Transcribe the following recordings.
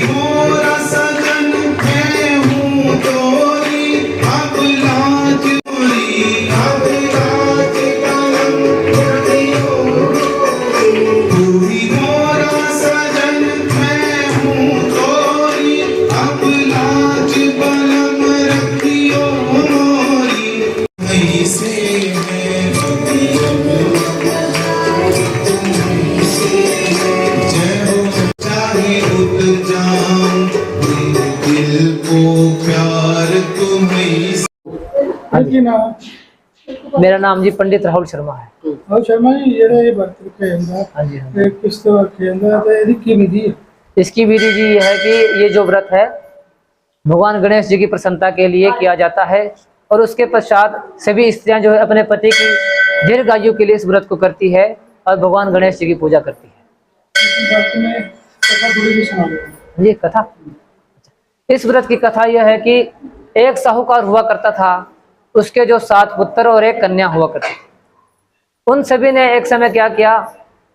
मोरा सजन मैं हूँ तोरी, अब लाज तोरी, अब लाज कलम रखियो। तू ही मोरा सजन मैं हूँ तोरी, अब लाज कलम रखियो मोरी। ऐसे मैं जय हो चाहे उठ जाऊं, दिल को प्यार तुम्हें। हाँ जी नाम मेरा नाम जी पंडित राहुल शर्मा है। हाँ शर्मा जी जेड़ा ये व्रत रखा जाता हाँ जी हाँ। है किस तरह रखा जाता है तो इसकी विधि है। इसकी विधि जी ये है कि ये जो व्रत है भगवान गणेश जी की प्रसन्नता के लिए किया जाता है और उसके पश्चात सभी स्त्रियां जो है अपने पति की दीर्घ आयु के लिए इस व्रत को करती है और भगवान गणेश जी की पूजा करती है। इस व्रत में कथा थोड़ी भी सुना दो। ये कथा, इस व्रत की कथा यह है कि एक साहूकार हुआ करता था, उसके जो 7 पुत्र और 1 कन्या हुआ करती थी। उन सभी ने एक समय क्या किया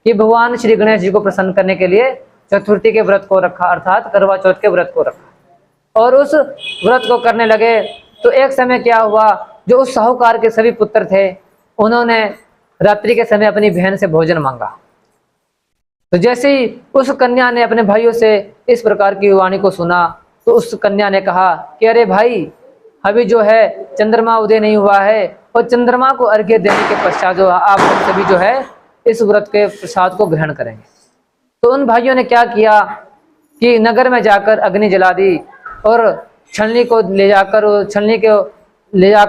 कि भगवान श्री गणेश जी को प्रसन्न करने के लिए चतुर्थी के व्रत को रखा, अर्थात करवा चौथ के व्रत को रखा और उस व्रत को करने लगे। तो एक समय क्या हुआ, जो उस साहूकार के सभी पुत्र थे उन्होंने रात्रि के समय अपनी बहन से भोजन मांगा। तो जैसे ही उस कन्या ने अपने भाइयों से इस प्रकार की वाणी को सुना तो उस कन्या ने कहा कि अरे भाई, अभी जो है चंद्रमा उदय नहीं हुआ है और चंद्रमा को अर्घ्य देने के पश्चात जो आप सभी जो है इस व्रत के प्रसाद को ग्रहण करेंगे। तो उन भाइयों ने क्या किया कि नगर में जाकर अग्नि जला दी और छलनी को ले जाकर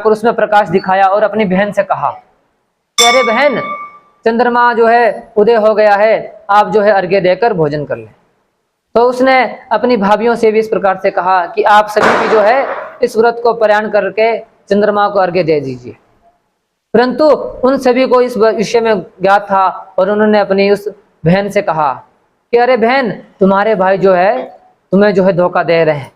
उसमें प्रकाश दिखाया और अपनी बहन से कहा कि अरे बहन, चंद्रमा जो है उदय हो गया है, आप जो है अर्घ्य देकर भोजन कर लें। तो उसने अपनी भाभियों से भी इस प्रकार से कहा कि आप सभी भी जो है इस व्रत को पारायण करके चंद्रमा को अर्घ्य दे दीजिए। परंतु उन सभी को इस विषय में ज्ञात था और उन्होंने अपनी उस बहन से कहा कि अरे बहन, तुम्हारे भाई जो है तुम्हें जो है धोखा दे रहे हैं,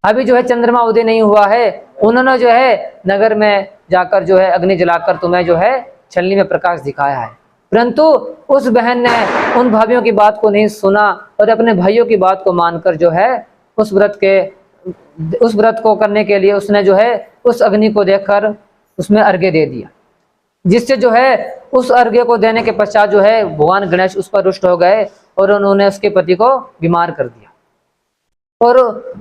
अभी जो है चंद्रमा उदय नहीं हुआ है, उन्होंने जो है नगर में जाकर जो है अग्नि जलाकर तुम्हें जो है छलनी में प्रकाश दिखाया है। परंतु उस बहन ने उन भाइयों की बात को नहीं सुना और अपने भाइयों की बात को मानकर जो है उस व्रत को करने के लिए उसने जो है उस अग्नि को देखकर उसमें अर्घ्य दे दिया, जिससे जो है उस अर्घ्य को देने के पश्चात जो है भगवान गणेश उस पर रुष्ट हो गए और उन्होंने उसके पति को बीमार कर दिया और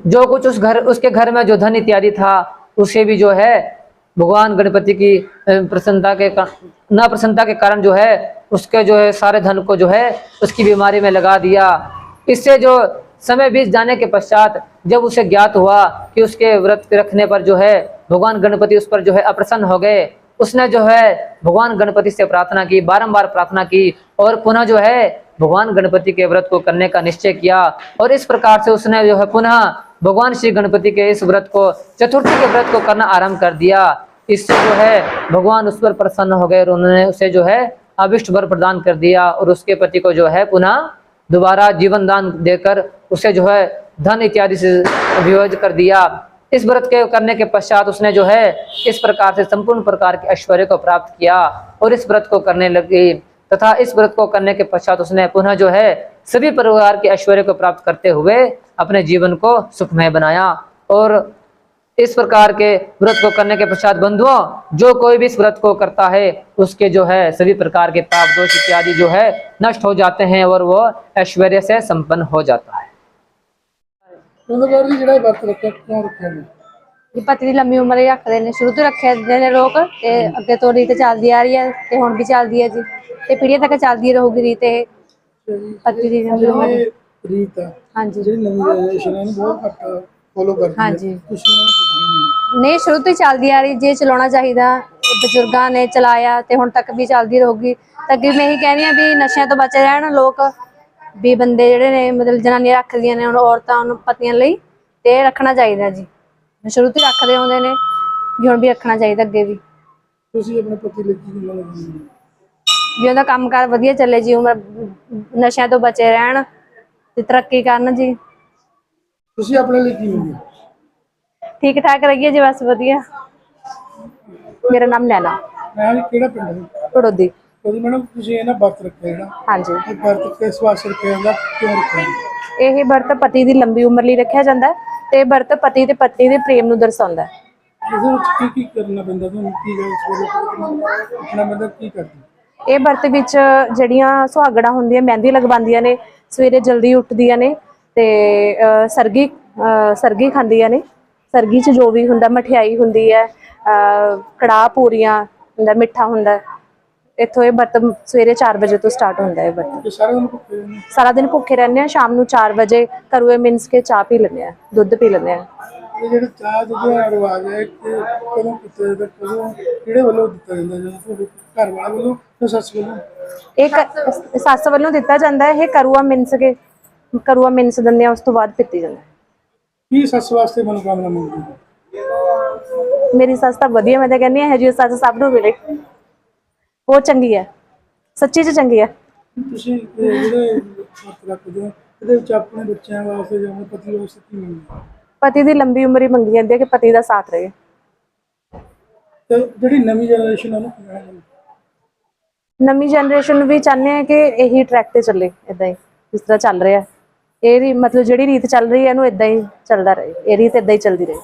जो कुछ उसके घर में जो धन इत्यादि था उसे भी जो है भगवान गणपति की प्रसन्नता के कारण जो है उसके जो है सारे धन को जो है उसकी बीमारी में लगा दिया। इससे जो समय बीत जाने के पश्चात जब उसे ज्ञात हुआ कि उसके व्रत रखने पर जो है भगवान गणपति उस पर जो है अप्रसन्न हो गए, उसने जो है भगवान गणपति से प्रार्थना की, बारंबार प्रार्थना की और पुनः जो है भगवान गणपति के व्रत को करने का निश्चय किया और इस प्रकार से उसने जो है पुनः भगवान श्री गणपति के इस व्रत को, चतुर्थी के व्रत को करना आरंभ कर दिया। इससे जो है भगवान उस पर प्रसन्न हो गए और उन्होंने उसे जो है अभिष्ट वर प्रदान कर दिया और उसके पति को जो है पुनः दोबारा जीवन दान देकर उसे जो है धन इत्यादि से विभक्त कर दिया। इस व्रत के करने के पश्चात उसने जो है इस प्रकार से संपूर्ण प्रकार के ऐश्वर्य को प्राप्त किया और इस व्रत को करने लगी तथा इस व्रत को करने के पश्चात उसने पुनः जो है सभी प्रकार के ऐश्वर्य को प्राप्त करते हुए अपने जीवन को सुखमय बनाया। और इस प्रकार के व्रत को करने के पश्चात बंधुओं, जो कोई भी इस व्रत को करता है उसके जो है सभी प्रकार के पाप दोष इत्यादि जो है नष्ट हो जाते हैं और वो ऐश्वर्य से संपन्न हो जाता है। पति की लंबी उम्र ही रखते हैं, शुरू तो रखे ने लोग अगे तो रीत चलती आ रही है हुण भी चलती है जी, पीढ़ियां तक चलती रहूगी रीत पति की लंबी उम्र रीत है। हाँ जी ਜਿਹੜੀ ਨਵੀਂ ਜਨਰੇਸ਼ਨ ਹੈ ਇਹਨੂੰ ਬਹੁਤ ਘੱਟ ਫੋਲੋ ਕਰਦੀ ਹੈ। हाँ जी ਤੁਸੀਂ ਉਹਨਾਂ ਨੂੰ नहीं शुरू तो ही चलती आ रही, जे चलाना चाहिए बजुर्गों ने चलाया तो हुण तक भी चलती रहूगी। अगे मैं यही कहनी भी नशे तो बचे रहन लोग भी, बंदे जिहड़े ने मतलब जनानियां रखदियां ने औरतां पतियां लई ते रखना चाहिए जी, शुरू तो रखते आउंदे ने जी, हुण भी रखना चाहिए अगे भी। ਤੁਸੀਂ ਆਪਣੇ ਪਤੀ ਲਈ ਕੀ ਕਹਿਣਾ ਚਾਹੁੰਦੇ ਹੋ? जी उहदा काम कार वधिया चले जी, उम्र नशे तो बचे रहन ते तरक्की करन जी। ਤੁਸੀਂ ਆਪਣੇ ਲਈ ਕੀ ਮੰਗਿਆ? ठीक ठाक रहिए जी, बस वधिया। मेरा नाम नैना ਮੈਂ ਕਿਹੜਾ ਪਿੰਡ ਹੈ? ढड़ोदी। ਉਹਦੀ ਮੈਡਮ ਤੁਸੀਂ ਇਹ ਨਾ ਵਰਤ ਰੱਖਿਆ ਜਿਹੜਾ हाँ जी ਇਹ ਵਰਤ ਕਿਸ ਵਾਸਤੇ ਰੱਖਿਆ ਜਾਂਦਾ, ਕਿਉਂ ਰੱਖਿਆ? ਇਹ ਵਰਤ ਪਤੀ ਦੀ ਲੰਬੀ ਉਮਰ ਲਈ ਰੱਖਿਆ ਜਾਂਦਾ ਹੈ ਤੇ ਇਹ ਵਰਤ ਪਤੀ ਤੇ ਪਤਨੀ ਦੇ ਪ੍ਰੇਮ ਨੂੰ ਦਰਸਾਉਂਦਾ ਹੈ। ਇਹਦੇ ਵਿੱਚ ਕੀ ਕਰਨਾ ਪੈਂਦਾ ਤੁਹਾਨੂੰ, ਕੀ ਗੱਲ ਸਵੇਰੇ ਉੱਠਣਾ ਪੈਂਦਾ, ਕੀ ਕਰਦੇ? ਇਹ ਵਰਤ ਵਿੱਚ ਜਿਹੜੀਆਂ ਸੁਹਾਗਣਾ ਹੁੰਦੀਆਂ ਮਹਿੰਦੀ ਲਗਵਾਉਂਦੀਆਂ ਨੇ, ਸਵੇਰੇ ਜਲਦੀ ਉੱਠਦੀਆਂ ਨੇ ਤੇ ਸਰਗੀ ਖਾਂਦੀਆਂ ਨੇ। ਸਰਗੀ 'ਚ ਜੋ ਵੀ ਹੁੰਦਾ, ਮਠਿਆਈ ਹੁੰਦੀ ਹੈ, ਕੜਾਹ ਪੂਰੀਆਂ ਹੁੰਦਾ, ਮਿੱਠਾ ਹੁੰਦਾ। ਇੱਥੋਂ ਇਹ ਵਰਤ ਸਵੇਰੇ 4 ਵਜੇ ਤੋਂ ਸਟਾਰਟ ਹੁੰਦਾ ਹੈ ਵਰਤ। ਤੇ ਸਾਰਾ ਦਿਨ ਭੁੱਖੇ ਰਹਿੰਦੇ? ਸਾਰਾ ਦਿਨ ਭੁੱਖੇ ਰਹਿੰਦੇ ਆ। ਸ਼ਾਮ ਨੂੰ 4 ਵਜੇ ਕਰੂਏ ਮਿੰਸ ਕੇ ਚਾਹ ਪੀ ਲੈਂਦੇ ਆ, ਦੁੱਧ ਪੀ ਲੈਂਦੇ ਆ। ਇਹ ਜਿਹੜੇ ਚਾਹ ਦਾ ਰਿਵਾਜ ਹੈ ਕਿ ਕਦੋਂ ਕੀਤਾ ਜਾਂਦਾ, ਕਦੋਂ ਕਿਹੜੇ ਵੱਲੋਂ ਦਿੱਤਾ ਜਾਂਦਾ, ਜਦੋਂ ਤੁਹਾਡੇ ਘਰ ਵਾਲੇ ਵੱਲੋਂ ਜਾਂ ਸੱਸ ਵੱਲੋਂ? ਇਹ ਸੱਸ ਵੱਲੋਂ ਦਿੱਤਾ ਜਾਂਦਾ ਹੈ। ਇਹ ਕਰੂਆ ਮਿੰਸ ਦਿੰਦੇ ਆ, ਉਸ ਤੋਂ ਬਾਅਦ ਪੀਤੀ ਜਾਂਦਾ ਹੈ। ਕੀ ਸੱਸ ਵਾਸਤੇ ਮਨੋਕਾਮਨਾ ਮੰਗਦੇ ਹੋ? ਮੇਰੀ ਸੱਸ ਤਾਂ ਵਧੀਆ, ਮੈਂ ਤਾਂ ਕਹਿੰਦੀ ਹਾਂ ਇਹੋ ਜਿਹੀ ਸੱਸ ਸਭ ਨੂੰ ਮਿਲੇ। ਬਹੁਤ ਚੰਗੀ ਹੈ, ਸੱਚੀ 'ਚ ਚੰਗੀ ਹੈ। ਤੁਸੀਂ ਇਹ ਜਿਹੜੇ ਵਰਤ ਰੱਖਦੇ ਹੋ, ਇਹਦੇ ਵਿੱਚ ਆਪਣੇ ਬੱਚਿਆਂ ਵਾਸਤੇ ਜਾਂ ਆਪਣੇ ਪਤੀ ਵਾਸਤੇ ਕੀ ਮੰਗਦੇ ਹੋ? ਪਤੀ ਦੀ ਲੰਬੀ ਉਮਰ ਹੀ ਮੰਗੀ ਜਾਂਦੀ ਹੈ ਕਿ ਪਤੀ ਦਾ ਸਾਥ ਰਹੇ। ਤੇ ਜਿਹੜੀ ਨਵੀਂ ਜਨਰੇਸ਼ਨ ਉਹਨੂੰ ਕੀ ਕਹਿਣਾ ਚਾਹੁੰਦੇ? ਨਵੀਂ ਜਨਰੇਸ਼ਨ ਵੀ ਚਾਹੁੰਦੇ ਆ ਕਿ ਇਹੀ ਟਰੈਕ ਤੇ ਚੱਲੇ, ਇਦਾਂ ਹੀ ਜਿਸ ਤਰ੍ਹਾਂ ਚੱਲ ਰਿਹਾ। ਇਹ ਮਤਲਬ ਜਿਹੜੀ ਰੀਤ ਚੱਲ ਰਹੀ ਹੈ ਇਹਨੂੰ ਇਦਾਂ ਹੀ ਚੱਲਦਾ ਰਹੇ, ਇਹ ਰੀਤ ਇਦਾਂ ਹੀ ਚੱਲਦੀ ਰਹੇ।